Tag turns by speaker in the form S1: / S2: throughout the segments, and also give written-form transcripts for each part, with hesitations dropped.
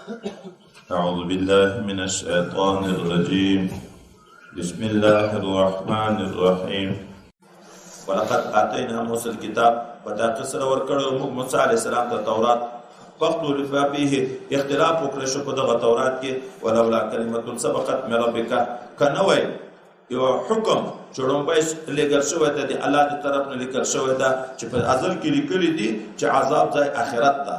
S1: أعوذ بالله من الشيطان الرجيم. بسم الله الرحمن الرحيم. ولقد آتينا موسى الكتاب فتاقي سره ورکړو موسی عليه السلام ته تورات فاختلف فيه اختلاف وکړ شو په دغه تورات کې ولولا کلمه سبقت من ربك کنوي یو حکم چړومبای لګل شوی د الله د طرف نه لیکل شوی دا چې په ازل کې لیکلي دي چې عذاب ځای آخرت ته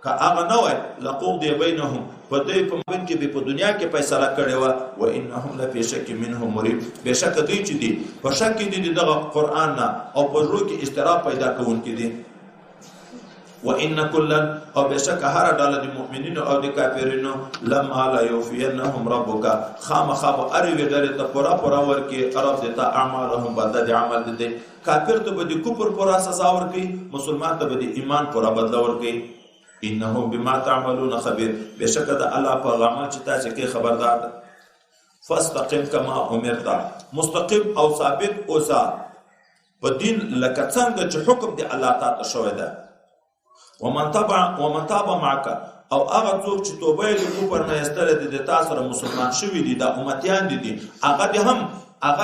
S1: که هغه نه وای لقضي بينهم په دې په من کې به په دنیا کې فیصله کړې و او انهم لفي شک منه مريب بشک دوی چې دي په شک دي دغه قران نه او په روح کې استراب پیدا کوونکي دي وان كلا او بشک هر ډول د مؤمنینو او د کافرینو لما لا يوفينهم ربك خامخاب اروي غره ته پورا ورکی طرف دته اعمالهم بدل عمل دي کافر ته به د کفر پورا سزا ورکی مسلمان ته به د ایمان پورا بدل ورکی انه بما تعملون خبير بشک د الله په عمل چې تاسو کې خبردار ده فاستقم كما امرت مستقیم او ثابت اوسه په دین لکه څنګه چې حکم دی الله تعالی شوی ده ومن تاب معك او هغه څوک چې توبه یې کوپر نه استره دي تاسو سره مسلمان شوی دي د امتیان دي هغه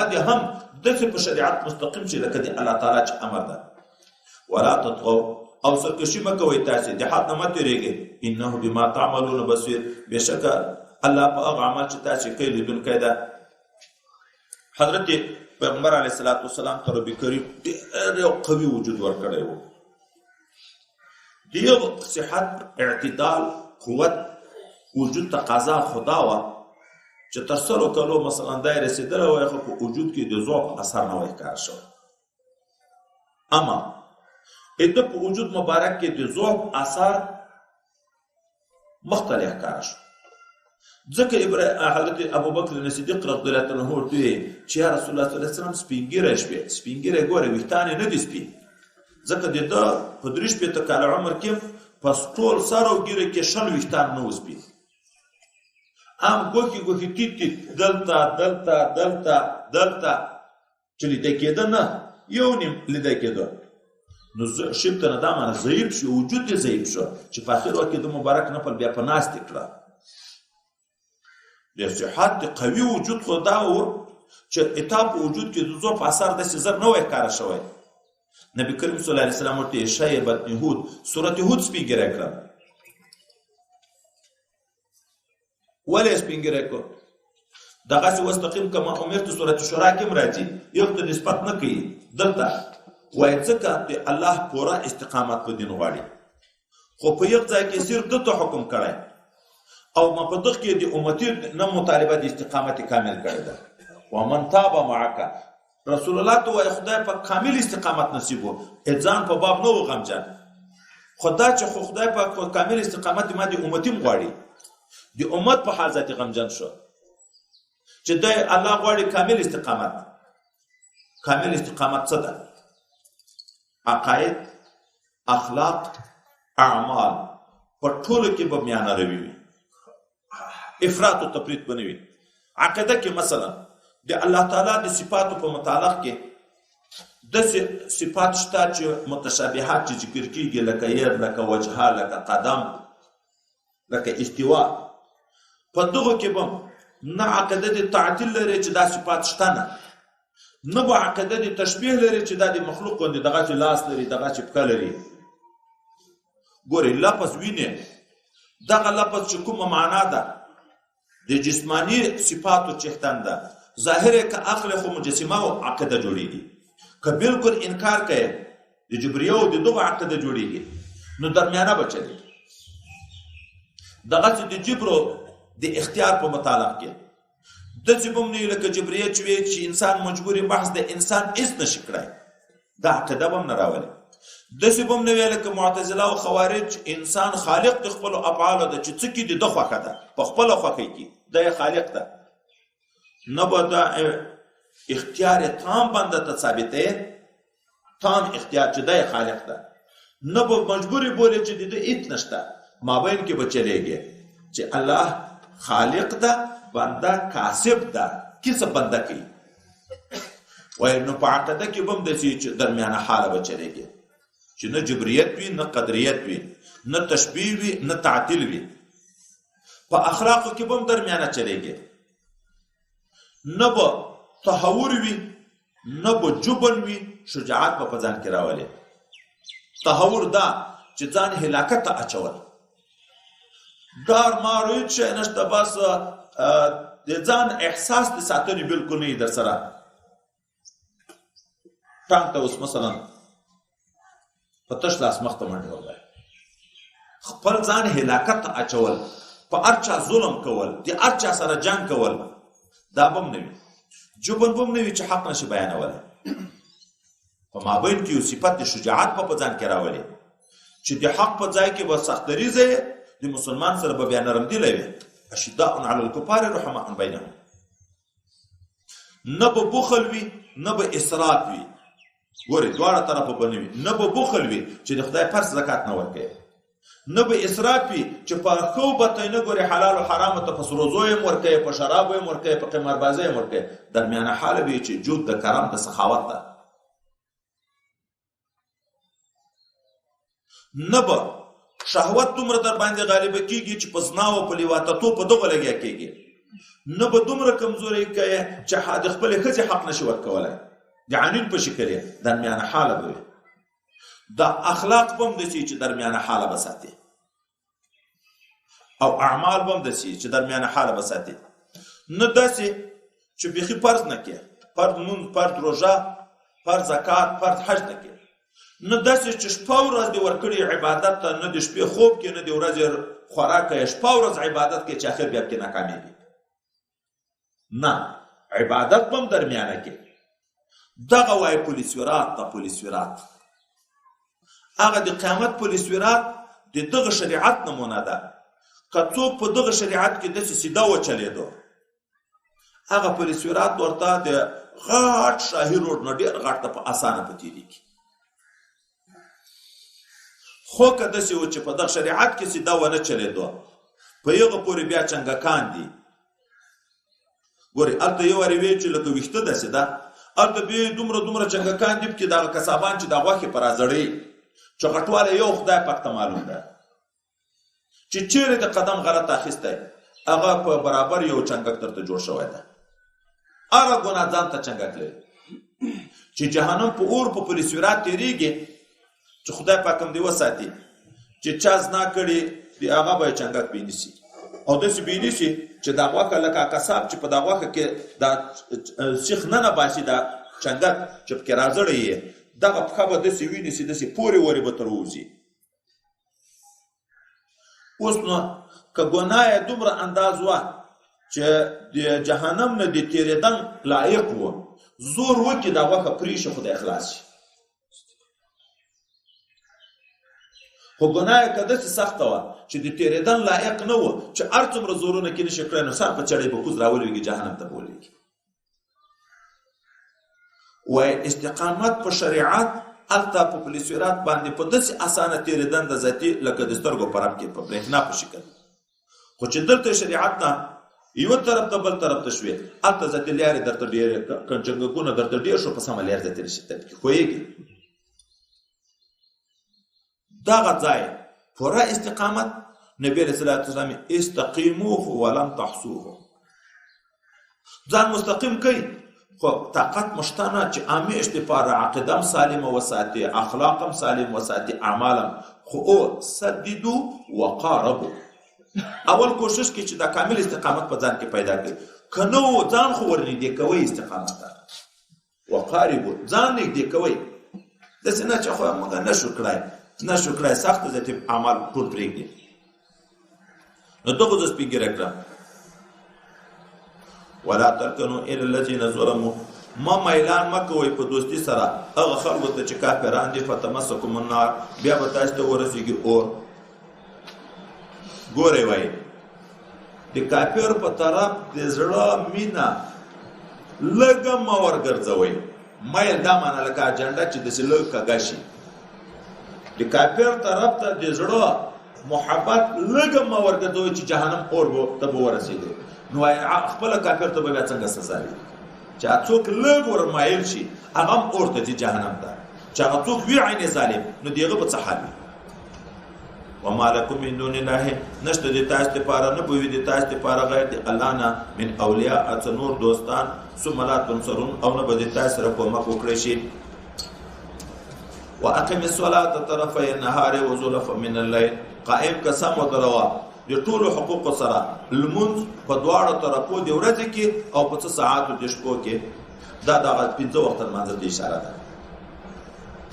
S1: دي هم د په شریعت مستقیم شي لکه دی الله تعالی چې امر ده ولا تطغوا او سرکشی مکوئ تاسو د حد نه متریږي انه بما تعملون بصير بشک الله په هغه عمل چې تاسو کوي لیدونکی ده حضرت پیغمبر علیه الصلاۃ والسلام ته رب کریم ډېر قوي وجود ورکړی وو دیو صحت اعتدال قوت وجود تقاضا خدا وا چې تر سلو کلو مثلا دای رسیدل وای خو په وجود کې د ذوق اثر نه وای کار شو اما اته په وجود مبارک کې د ذوق اثر مختلف کار شو ځکه حضرت ابوبکر صدیق رضی الله عنه ورته چې رسول الله صلی الله علیه وسلم سپینګره ګوره وختانه نه دي سپین ځکه د په دریش په تکاله عمر کې پس ټول سره او ګیره کې شل وختان نه وسپی ام ګوکی تیت دلتا چې لیدای کېده نه یو نیم لیدای کېده نو شپته نه دا معنی ضعیف شو وجود یې ضعیف شو چې په اخر وخت د مبارک نفل بیا په ناست کړه د صحت قوي وجود خدا او چې اتاب وجود کې د ذوق اثر د سزر نه وای کار شوی نبی کریم صلی الله علیه وسلم ورته شیبت یهود سورۃ یهود سپیګره کړه ولې سپیګره کړه دغه چې واستقیم کما امرت سورۃ شورا کې راځي یو ته نسبت نه کوي دلته وایي ځکه الله پورا استقامت په دین غواړي خو په یو ځای کې صرف دته حکم کړی او ما په دغه کې د امتی نه مطالبه د استقامت کامل کړی ده ومن تاب معك رسول الله تو خدای په کامل استقامت نصیب وو ځان په باب نو غمجن خدای چې خدای په کامل استقامت ما دي امتی مغواړي دي امت په حال ذات غمجن شو چې دای الله غواړي کامل استقامت څه ده عقاید اخلاق اعمال په ټولو کې به میانه روي افراط او تفریط بنوي عقیده کې مثلا د الله تعالی د صفاتو په متعلق کې د صفات شته چې متشابهات چې ذکر کیږي لکه ید لکه وجه لکه قدم لکه استواء په دغه کې به نه عقیده د تعطیل لري چې دا صفات شته نه به عقیده د تشبیه لري چې دا د مخلوق باندې دغه چې لاس لري دغه چې پکې لري ګوري لفظ ویني دغه لفظ چې کومه معنا ده د جسمانی صفاتو چختن ده ظاهر کا عقل خو مجسمه او عقیده جوړیږي که بالکل انکار کوي د جبریه او د دغه عقیده جوړیږي نو درمیانه بچي دغه چې د جبرو د اختیار په متعلق کې د جبم نه لکه جبریه چې انسان مجبوري محض د انسان اس نشي کړای دا عقیده هم نه راولي د جبم نه لکه معتزله او خوارج انسان خالق د خپل افعال د چې څه کې د خوخه ده په خپل خوخه کې د خالق ده نبدا اختیار تام بنده ته ثابته تام اختیار چې د خالق ده نبو مجبوری بوله چې د ایت نشته مابین کې بچلېږي چې الله خالق ده بنده کاسب ده کیسه بنده کوي وای نو په عقیده کې بم د چې درمیانه حاله بچلېږي چې نه جبریت وي نه قدریت وي نه تشبیه وي نه تعطیل وي په اخلاقو کې به هم درمیانه چلیږي، نه به تهور وي نه به جبن وي، شجاعت به په ځان کې راولي. تهور دا چې ځان هلاکت ته اچول، ډار مار هېڅ شی نشته، بس د ځان احساس د ساتنې بلکل نه وي در سره. ټانک ته اوس مثلا په تش لاس مخ ته منډې ووهئ، خپل ځان هلاکت ته اچول، په هر چا ظلم کول، د هر چا سره جنګ کول، دا به هم نه وي. جبن به هم نه وي چې حق نشي بیانولی. په مابین کې یو صفت د شجاعت په ځان کې راولي چې د حق په ځای کې به سختدریزه د مسلمان سره به بیا نرمدیلی وي. اشداء علی الکفار رحماء بینهم. نه به بخل وي نه به اسراف وي. ګورې دواړه طرفه به نه وي. نه به بخل وي چې د خدای فرض زکات نه ورکوي، نه به اسراف وي چې په ښو بدو نه ګورې، حلال او حرامو ته په سروزو یې ورکوي، په شرابو یې ورکوي، په قماربازۍ یې ورکوي. درمیانه حاله وي چې جود د کرم د سخاوت ده. نه به شهوت دومره در باندې غالبه کېږي چې په زنا او په لیواتتو په دغه لګیا کېږي. نه به دومره کمزوري کوي چې د خپلې ښځې حق نشي ورکولی، د عنین په شکل یې. درمیانه حاله به وي. دا اخلاق به هم داسې چې درمیانه حاله به ساتي، او اعمال به هم داسې چې درمیانه حاله به ساتي. نه داسې چې بیخي فرض نه کړي، فرض لمونځ، فرض روژه، فرض زکات، فرض حج نه کړي. نه داسې چې شپه ورځ دې ورکړي عبادت ته، نه د شپې خوب کې، نه د ورځې خوراک کوي، شپه ورځ عبادت کوي چې اخر بیا پکې ناکامېږي. نه، عبادت به هم درمیانه کې. دغه وایي پولیسورات ته پولیسورات. هغه د قیامت پولیسورات د دغه شریعت نمونه ده. که څوک په دغه شریعت کې داسې سیده وچلېدو، هغه پولیسورات ورته د غټ شاهي روډ نه ډېر غټ ته په اسانه په تېرېږي. خو که داسې و چې په دغه شریعت کې سیده ونه چلېدو، په هغه پورې بیا چنګکان دي. ګورې هلته یو وارې وی چې لکه ویښته داسې ده، هلته بیا دومره چنګکان دي پکې دغه کسابان چې د غوښې په راځړوي، چې غټوالی یو خدای پاک ته معلوم ده. چې چیرې د قدم غلط اخیستی، هغه په برابر یو چنګک درته جوړ شوی ده. هغه ګناه ځان ته چنګک لري. چې جهنم په اور په پولیسورات تېرېږي، چې خدای پاک هم دې وساتي چې چا زنا کړي د هغه به یې چنګک بېنیسي، او داسې بېنیسي چې دا غوښه لکه کساب چې په دا غوښه کې دا سیخ نه باسي، دا چنګک چې پکې راځړی یې، دغه پښه به داسې وینیسي، داسې پورې ورې به تر ووځي. اوس نو که ګناه یې دومره انداز وه چې د جهنم نه د تېرېدن لایق و، زور وکړي دا غوښه پرېښي، خدای خلاص شي. خو ګناه یې که داسې سخته وه چې د تېرېدن لایق نه و، چې هر څومره زورونه کې نشي کړی، نو سر په چړی به کوز راولېږي، جهنم ته به ولېږي. وایي استقامت په شریعت هلته په پولیسورات باندې په داسې اسانه تېرېدن د ذاتي لکه د سترګو په رپ کې په برېښنا په شکل. خو چې دلته شریعت نه یو طرف ته بل طرف ته شوې، هلته ذاتي لارې درته ډېرې، چنګکونه درته ډېر شو، په سمه لار ته تېر شي، ته پکې ښویېږي. دغه ځای پوره استقامت، نبی علیه الصلاة والسلام استقیموه ولم تحصوه. ځان مستقیم کوي، خو طاقت مشته نه چې همیش دپاره عقیده هم سالمه وساتي، اخلاق هم سالم وساتي، اعمال هم. خو او سددو وقاربو، اول کوشش کوي چې دا کامل استقامت په ځان کې پیدا کړي. که نه و ځان خو ورنږدې کوئ استقامت ته، وقاربو ځان نږدې کوئ. داسې نه چې خو موږ نشو کړی سخته ذاتي اعمال ټول پرېږدي. نو دغه زه سپین ږیره کړم، ولا ترکنو الی الذین ظلموا، ما میلان مه کوئ په دوستي سره هغه خلکو ته چې کافران دي، فتمسکم النار، بیا به تاسو ته ورسېږي اور. ګورئ وایي د کافر په طرف د زړه مینه لږه مه ورګرځوئ. میل دا معنی لکه اجنډه چې داسې لږ کږه شي. د کافر طرف ته د زړه محبت لږه مه ورګرځوئ چې جهنم اور ته به ورسېږي. نو خپله کافر ته به بیا څنګه سزا وي؟ چې څوک لږ ورمایل شي، هغه هم اور ته ځي، جهنم ته. چې هغه څوک وي عین ظالم، نو د هغه به څه حال وي؟ وما لكم من دون الله نشته د تاسو لپاره نه بوي د تاسو لپاره غیر د الله نه من اولیاء اتنور دوستان ثم لا تنصرون او نه به د تاسو سره کومک وکړي شي. واقم الصلاه طرفي النهار وزلفا من الليل قائم قسم ودروا د ټولو حقوق سره لمونځ په دواړو طرفو د ورځې کې او په څه ساعتو د شپو کې دا د 5 وخت لمانځه ته اشاره ده.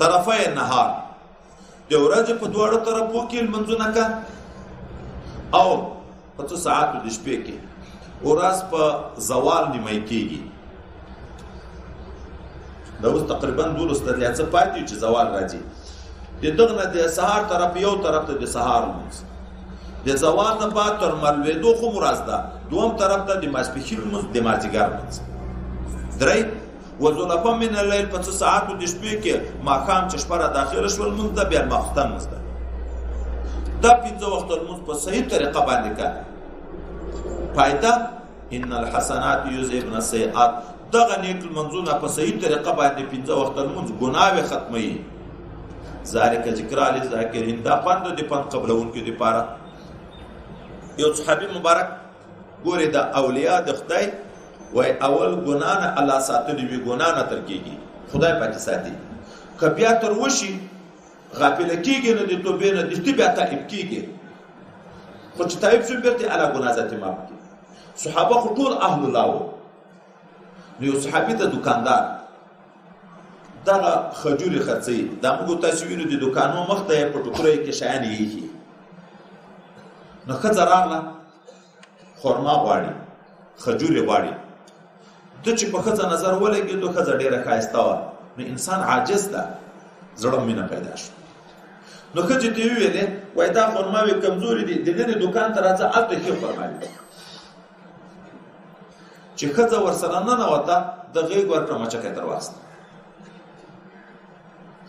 S1: طرفي النهار د ورځې په دواړو طرفو کې لمونځونه کا او په څه ساعتو د شپې کې ورځ په زوال نیمه کېږي. دا اوس تقریبا 12 درې څه پاتې چې زوال راځي. د دغه نه د سهار طرف یو طرف ته د سهار لمونځ د زوال نه بعد تر ملوېدو خو مراد ده دوم طرف ته د ماسپښین لمونځ د مازدیګر لمونځ. درې وزلفا من الليل په څه ساعتو د شپې کې ماښام چې شپه را داخله شول لمونځ ده بیا ماخوستن لمونځ ده. دا 5 وخته لمونځ په صحیح طریقه باندې کوي. فایده ان الحسنات یذهبن السیئات دغه نیک لمونځونه په صحیح طریقه باندې 5 وخته لمونځ ګناوې ختموي. ذالک ذکر للذاکرین دا پند د پند قبلونکو لپاره. یو صحابي مبارک ګوره د اولیاء د خدای وای اول ګنا نه الله ساتلی وی ګنا نه تر کېږي خدای پاک ساتي. که بیا تر وشي غافل کېږي نه د توبې نه د بیا تائب کېږي خو چې تائب شو بیرته الله ګنا ذاتي معاف کړي. صحابه خو ټول اهل الله وو. یو صحابي ته دکاندار دغه خجوري خرڅي دا موږ تاسو وینو د دکانو مخ ته په ټوکرۍ کې شیان یې نو ښځه راغله خرما غواړي خجوري غواړي د چې په ښځه نظر ولګېدو ښځه ډېره ښایسته وه نو انسان عاجز ده زړه مینه پیدا شو. نو ښځې ته یې وویلې وایي دا خرماوې کمزوري دي د دې دکان ته راځه هلته ښې خرماوې چې ښځه ورسره ننوته د غېږ ورکړه مچکه تر واخیسته.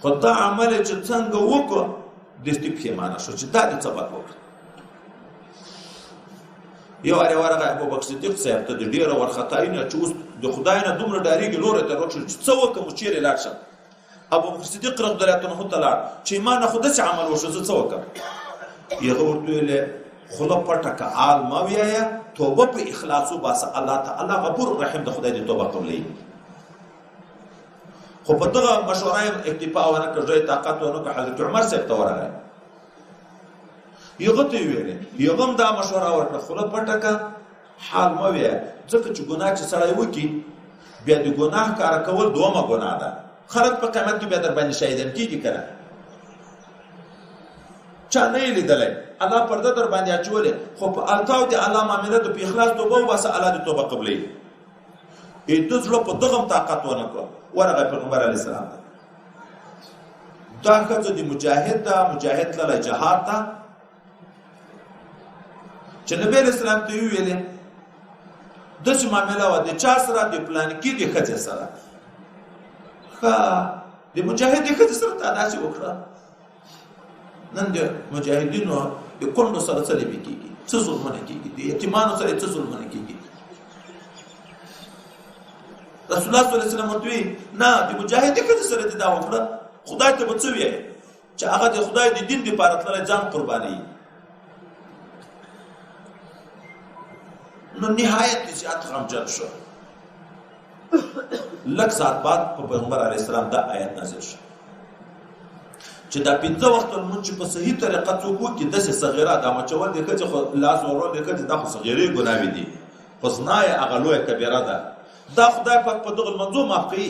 S1: خو دا عمل چې څنګه وکړو دستي پښیمانه شو چې دا دې څه بد وکړه. یو وارې ورغی ابوبکر صدیق صاحب ته د ډېره وارخطایي نه چې اوس د خدای نه دومره ډارېږي لورې ته روښ چې څه وکړم اوس چېرې لاړ شم. ابوبکر صدیق رضی الله عنه ته لاړ چې ما نه خو داسې عمل وشو زه څه وکړم. هغه ورته ویلې خوله پټه که آل مه ویایه توبه په اخلاص وباسه الله تعالی غفور رحیم د خدای د توبه قبلوي. خو په دغه مشوره یې اکتفا ونه کړ ځای طاقت ونه کړ. حضرت عمر صاحب ته ورغی یغه ته ویلې یغه هم دا مشوره ورکړه خوله پټه که حال مه ویایه ځکه چې ګناه چې سړی وکړي بیا د ګناه کار کول دومه ګناه ده. خلک په قیامت کې بیا در باندې شهیدان کېږي که نه چا نه یې لیدلی الله پرده در باندې اچولې خو په التاو د الله معامله د په اخلاص توبه وباسه الله د توبه قبلوي. د زړه په دغه طاقت ونه کړه ورغی پیغمبر علیه السلام ته. دا ښځه د مجاهد ده مجاهد تللی جهاد ته چې نبی علیه السلام ته یې وویلې داسې معامله وه د چا سره د پلانکي د ښځې سره ښه د مجاهد د ښځې سره تا داسې وکړه. نن د مجاهدینو د کونډو سره څه لوبې کېږي څه ظلمونه کېږي د یتیمانو سره څه ظلمونه کېږي. رسول الله صلی الله علیه وسلم ورته وی نه د مجاهد د ښځې سره دې دا وکړه خدای ته به څه وایي چې هغه د خدای د دین دپاره تللی ځان قربانوي. نو نهایت زیات غمجن شو. لږ ساعت بعد په پیغمبر علیه السلام دا آیت نازل شو چې دا 5 وخته لمونځ چې په صحیح طریقه څوک وکړي داسې صغیره دا مچول د ښځې خو لاس ورول د ښځې دا خو صغیرې ګناوې دي خو زنا یې هغه لویه کبیره ده. دا خدای پاک په دغه لمونځو معاف کوي.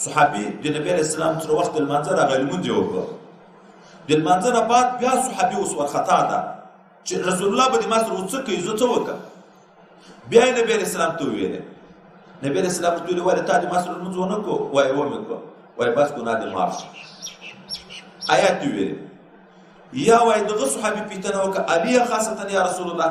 S1: صحابي د نبی علیه السلام تر وخت لمانځه راغی لمونځ یې وکړه. د لمانځه نه بعد بیا صحابي اوس ورخطا ده چې رسول الله به د ما سره اوس څه کوي زه څه وکړم. بیا یې نبی علیه السلام ته وویلې نبی علیه السلام ورته ویلې ولې تا د ما سره لمونځ ونه کړو وایي ومې کړو وایي بس ګناه دې معاف شي. آیات یې ویلې یا وایي دغه صحابي پوښتنه وکړه علیه خاصتا یا رسول الله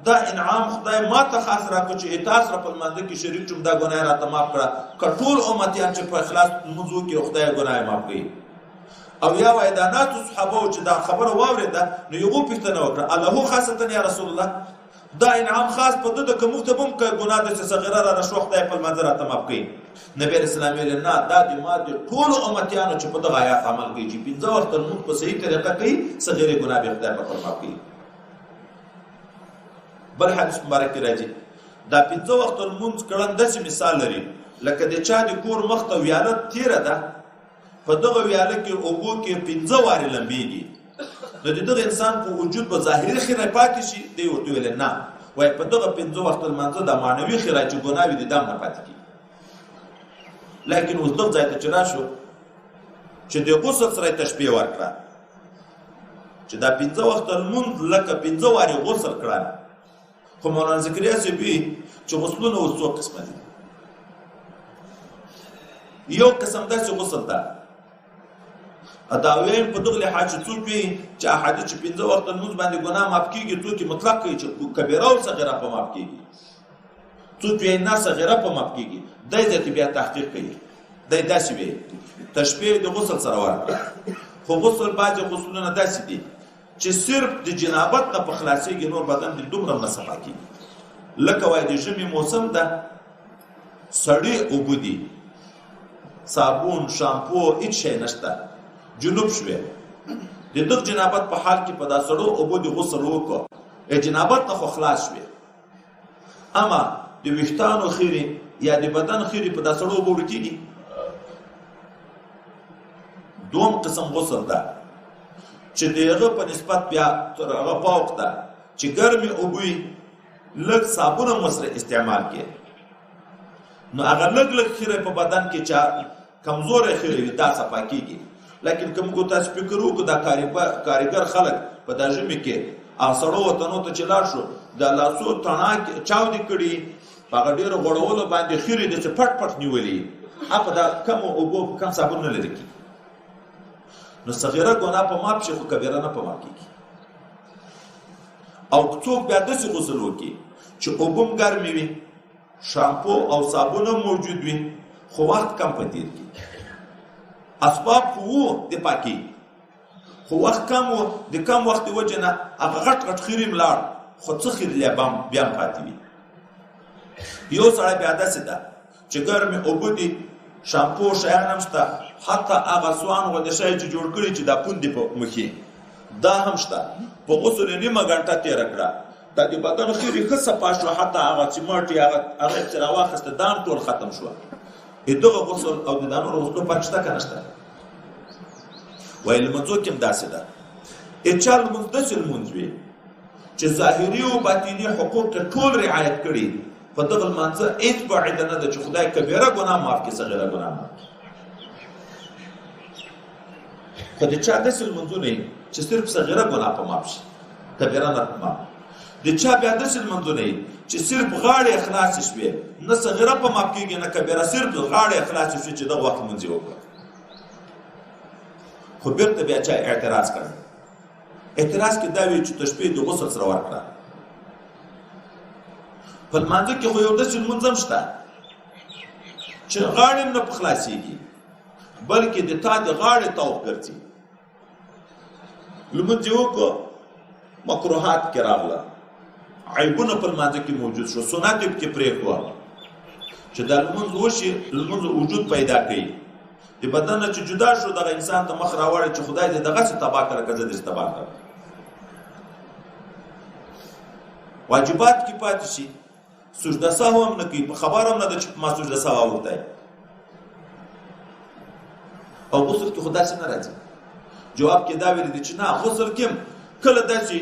S1: دا انعام خدای ما ته خاص راکړو چې تاسو سره په لمانځه کې شریک شوم دا ګناه راته معاف کړه که ټول امتیان چې په اخلاص لمونځ وکړي خدای ګناه معاف کوي. او یا وایي دا ناتو صحابه چې دا خبره واورېده نو یو پوښتنه وکړه الله خاصتا یا رسول الله دا انعام خاص په ده د که موږ ته به هم که ګناه داسې صغیره را نشوه خدای په لمانځه راته معاف کوي. نبي علیه السلام ویل نه دا د ما د ټولو امتیانو چې په دغه آیات عمل کوي چې 15 وخته لمونځ په صحیح طریقه کوي صغیرې ګناه به خدای پاک معاف کوي. بل حدیث مبارک کې راځي دا 15 وخته لمونځ کړن داسې مثال لري لکه د چا د کور مخ ته ویاله تیره ده، په دغه ویاله کې اوبو کې 15 وارې لمبېږي، نو د دغه انسان په وجود به ظاهري خیره پاتې شي. دی ورته ویل نه وایي په دغه 15 وخته لمانځه د معنوي خیره چې ګناه وي د دام نه پاتې کېږي. لیکن اوس دغه ځای ته چې راشو چې د غسل سره تشبیه ورکړه چې دا 15 وخته لمونځ لکه 15 وارې غسل کړه، خو مولانا زکریا صاحب وایي چې غسلونه اوس 2 قسمه دي. یو قسم داسې غسل ده اداوین په دغه لحاظ چې څوک وي چې احادیث چې 15 وخته لمونځ باندې ګناه معاف کېږي، څوک مطلق کوي چې کبیره او صغیره په معاف کېږي، څوک یې نه صغیره په معاف کېږي. دای ځکه بیا تحقیق کوي دای داسې وي تشبیه د غسل سره ورکړه. خو غسل بعضې غسلونه داسې دي چې صرف د جنابت نه په خلاصېږي، نور بدن د دومره نه صفا کېږي. لکه وایي د ژمي موسم ده سړې اوبه دي، صابون شامپو هیڅ شی نشته، جنوب شوې د دغه جنابت په حال کې په دا سړو اوبو د غسل وکړه جنابت نه خو خلاص شوې. اما د ویښتانو خیرې یا د بدن خیرې په دا سړو اوبو ورکېږي. دوم قسم غسل ده چې د هغه په نسبت بیا تر هغه فوق ده چې ګرمې اوبه لږ صابون هم ورسره استعمال کړي، نو هغه لږ لږ خیرې په بدن کې چا کمزورې خیرې وي دا صفا کېږي. لیکن که موږ تاسو فکر وکړو دا کارګر خلک په دا ژمي کې سړو وطنو ته چې لاړ شو د لاسو تڼاکې چاودې کړي، په هغه ډېرو غوړولو باندې خیرې داسې پټ پټ نیولي، په دا کمو اوبو په کم صابون نه لرې کېږي. نو صغیره ګناه په معاف شي خو کبیره نه په معاف کېږي. او څوک بیا داسې غسل وکړي چې اوبه هم ګرمې وي، شامپو او صابون هم موجود وي، خو وخت کم په تېر کړي، اسباب خو وو د پاکي خو وخت کم و، د کم وخت د وجې نه هغه غټ غټ خیرې ملاړ خو څه خیر بیا هم پاتې وي. یو سړی بیا داسې ده چې ګرمې اوبه دي، شامپو شیان هم شته، حتی هغه سوان غوندې شی چې جوړ کړي چې دا پوندې په مخې دا هم شته. په غسل یې نیمه ګنټه تېره کړه، دا د بدن خیرې ښه صفا شوه، حتی هغه سیمټ یې هغه چې راواخېسته دا هم ټول ختم شوه. دغه غسل او د نورو غسلو فرق شته که نشته؟ وایي لمونځو کې هم داسې ده. چا لمونځ داسې لمونځ وي چې ظاهري او باطني حقوق ټول رعایت کړي، په دغه لمانځه هېڅ بعیده نه ده چې خدای کبیره ګناه معاف کړي، صغیره ګناه معاف کړي. خو د چا داسې لمونځونه وي چې صرف صغیره ګناه په معاف شي، کبیره نه په معاف. د چا بیا داسې لمونځونه وي چې صرف غاړې خلاصې شوې، نه صغیره په معاف کېږي نه کبیره، صرف غاړې خلاصې شوې چې دغه وخت لمونځ یې وکړه. خو بېرته بیا چا اعتراض کړی، اعتراض کې دا وي چې تشبیه د غسل سره ورکړه. په لمانځه کې خو یو داسې لمونځ هم شته چې غاړې هم نه په خلاصېږي بلکې د تا د غاړې طوق ګرځي. لمونځ یې وکړه، مکروهات کې راغله، عیبونه په لمانځه کې موجود شو، سنت یې پکې پرېښوه چې دا لمونځ وشي، لمونځ وجود پیدا کوي. د بدن نه چې جدا شو دغه انسان ته مخ راوړی چې خدای دې دغسې تباه کړه که زه دې تباه کړم. واجبات کې پاتې شي، سجده سهو هم نه کوي، په خبر هم نه ده چې ما سجده سهو اوکړی. او غسل کې خو داسې نه راځي. جواب کې دا ویلي دي چې نه، غسل کې هم کله داسې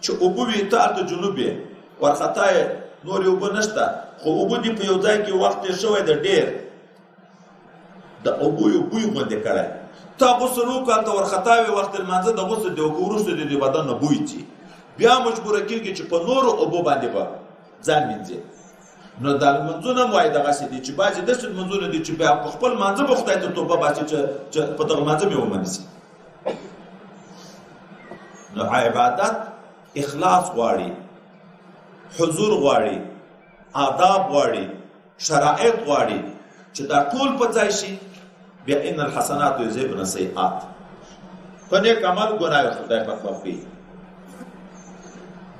S1: چې اوبه وي ته هلته جنوب یې ورخطا یې نورې اوبه نشته، خو اوبه دي په یو ځای کې وخت تېر شوی ده ډېر، د اوبو یو بوی غوندې کړی، تا غسل وکړه هلته ورخطا وي وخت لمانځه د غسل د اوبو وروسته د بدن نه بوی ځي، بیا مجبوره کېږي چې په نورو اوبو باندې به ځان مینځي. نو دا لمونځونه هم وایي دغسې دي چې بعضې داسې لمونځونه دي چې بیا په خپل لمانځه به خدای ته توبه باسي چې په دغه لمانځه مې ومنسي. نو عبادت اخلاص غواړي، حضور غواړي، آداب غواړي، شرایط غواړي چې دا ټول په ځای شي. بیا ان الحسنات یذهبن السیئات، په نیک عمل ګناه خدای پاک معافوي.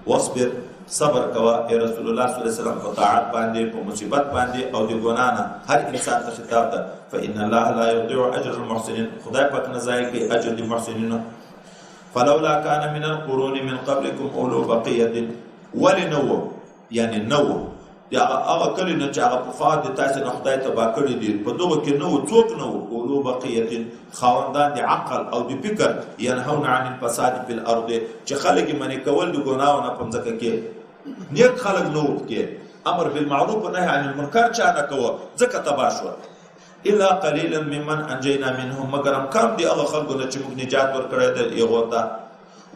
S1: واصبر صبر کوا ای رسول الله صلی الله علیه وسلم په طاعت باندې په مصیبت باندې او د ګناه نه هر انسان ته خطاب ده فإن الله لا يضيع اجر المحسنين خدای پاک نه ضایع کوي اجر د محسنینو فلولا كان من القرون من قبلكم اولو بقيه ولنو یعنی نو یا هغه کلی نه چې هغه په خوا د تاسو نه خدای تبا کړی دي په دغه کې نو څوک نو اولو بقيه خاوندان د عقل او د فکر ينهون عن الفساد في الارض چې خلک منی کول د ګناونه په ځکه کې نیک خلک نو کې امر بالمعروف و نهي عن المنکر چا نه کوه ځکه تبا شو الا قليلا ممن انجينا منهم مگر کم دي هغه خلکو نه چې موږ نجات ورکړی دی یغو ته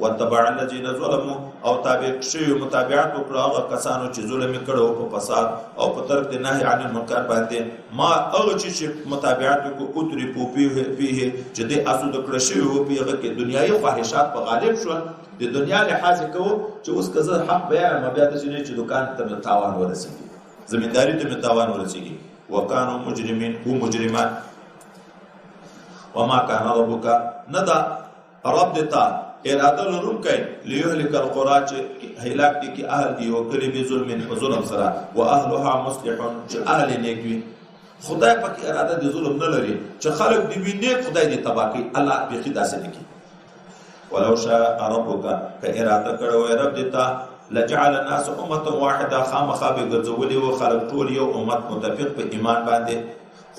S1: وتبع الذين ظلموا او تابع شي متابعت وکړه هغه کسانو چې ظلم کړو په فساد او په ترک د نهي عن المنکر باندې ما هغه چې متابعت کو اتری په پیه چې د اسود کړه شي او پیغه کې دنیاي خواهشات په غالب شو د دنیا لحاظ کو چې اوس کزه حق بیان ما بیا د چې دکان ته تاوان ورسېږي زمینداری ته تاوان ورسېږي وکانو مجرمین او مجرمان وما كان ربك ندا رب دتا اراده لرم کوي ليهلك القرى چې هلاک دي کې اهل دي او کلی به ظلم په ظلم سره واهلها مصلحون چې اهل نیکوي خدای پاک اراده د ظلم نه لري چې خلق دی ویني خدای دې تباہ کوي الله به خدا سره کوي ولو شاء ربك كاراده کړو رب دتا لجعل الناس امه واحده خامخا به ګرځولي او خلق ټول یو امت متفق په ایمان باندې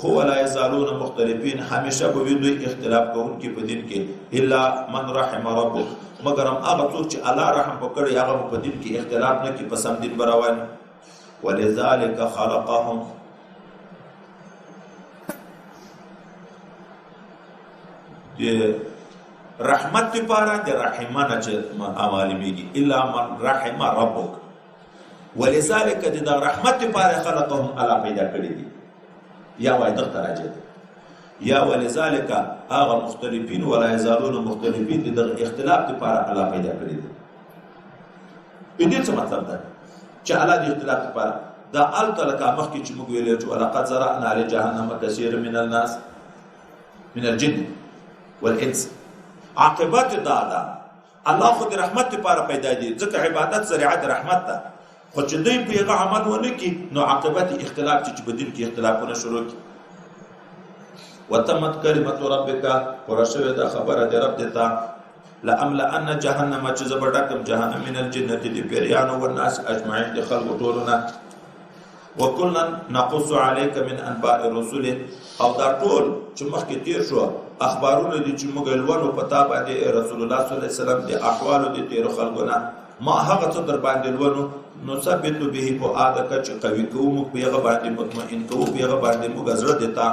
S1: خو ولا يزالون مختلفين همیشه به دوی اختلاف کوونکي په دین کې الا من رحم ربك مگر هغه څوک چې الله رحم وکړي هغه په دین کې اختلاف نه کوي په سم دین بروان ولذلك خلقهم رحمت لپاره د رحمانه چې عوالميږي الا من رحم ربك ولذلك د رحمت لپاره خلقهم الله پیدا کړی دي یا وای دغه راځي یا ولذلك هغه مختلفین ولا يزالون مختلفین د اختلاف لپاره الله پیدا کړی دي په دې څه مطلب ده چې الله د اختلاف لپاره دا التلک مخکې چې موږ ویل چې ولقد زرعنا لجهنم كثير من الناس من الجن والانس عاقبت دا الله خو د رحمت لپاره پیدا دي ځکه عبادت ذریعہ د رحمت ده خو چې دوی په هغه عمل ونه کی نو عاقبت اختلاف چې بدل کې اختلافونه شروع کی وتمت کلمت ربک ورشوه دا خبره د رب دتا لاملا ان جهنم چې زبردکم جهنم من الجنه دي پیریان او الناس اجمعين د خلق ټولنا وکلن نقص عليك من انباء الرسل او دا ټول چې مخکې تیر شو اخبارونه دي چې موږ لولو پتا باندې رسول الله صلی الله علیه وسلم د احوال د تیر خلقونه ما هغه څه در باندې لولو نو ثبت به په عادت چې قوي کوم په هغه باندې مطمئن کوم په هغه باندې موږ زړه دیتا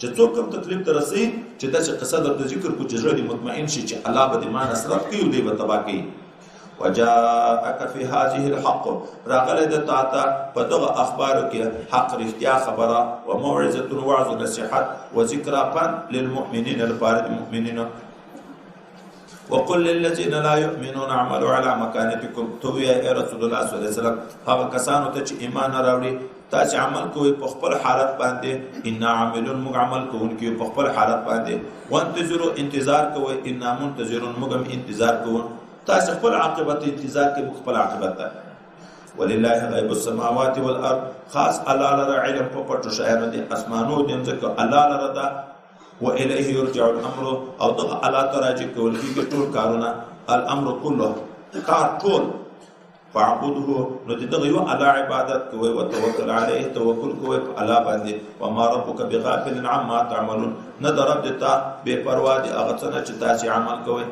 S1: چې څوک هم تکلیف ترسي چې دا چې قصه د ذکر کو چې زړه مطمئن شي چې الله به دې مان اسرف کوي او دې به تبا کوي وجاءك في هذه الحق راغله د تاته په دغه اخبارو کې حق رښتیا خبره او موعظه وعظ نصيحت وذکر فن للمؤمنين البارد المؤمنين وقل للذين لا يؤمنون اعملوا على مكانتكم تو يا رسول الله صلى الله عليه وسلم هغه کسانو ته چې ایمان راوړي تاسو عمل کوئ په خپل حالت باندې ان عاملون مغعمل کوونکي په خپل حالت باندې وانتظروا انتظار کوئ ان منتظرون مغم انتظار کوئ تاسو خپل عاقبت انتظار کې خپل عاقبت ده ولله غیب السماوات والارض خاص الله لرا علم په پټو شایانو دي اسمانو دي ځکه الله لرا ده واليه يرجع الامر او دغه الله تراجع کول کې ټول کارونه الامر كله کار ټول فاعبده نو دغه یو الله عبادت کوي او توکل علیه توکل کوي الله باندې وما ربك بغافل عما تعملون ندرب دتا بے پروا دي هغه څه چې تاسو عمل کوي